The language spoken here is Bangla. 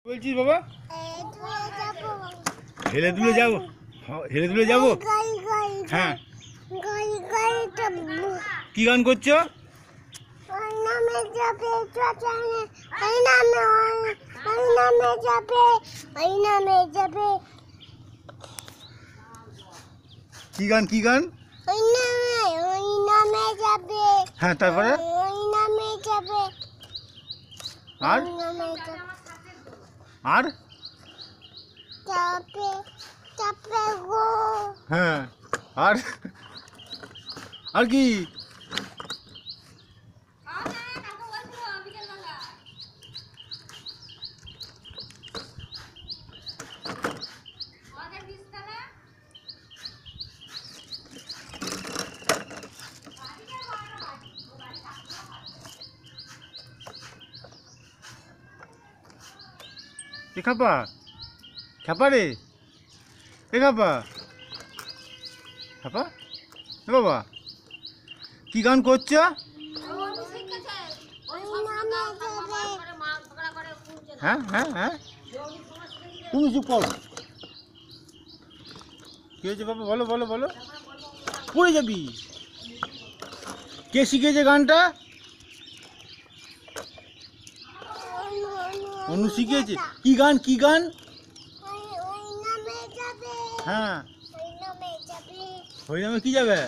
বলছিস বাবা? হেলে দুলে যাবো, হেলে দুলে যাবো। হ্যাঁ, কি গান করছো? কি গান, কি গান? হ্যাঁ, তারপরে আর আর হ্যাঁ, আর আর কি? এ খাপা, খাপা রে, এ খাপা, খাপা, এ বাবা, কি গান করছো? হ্যাঁ হ্যাঁ হ্যাঁ, তুমি চুপ করো। কি হয়েছে বাবা, বলো বলো বলো। পড়ে যাবি। কে শিখেছে গানটা? অনু শিখিয়েছে। কি গান, কি গান? হ্যাঁ, হরিনামে কি যাবে?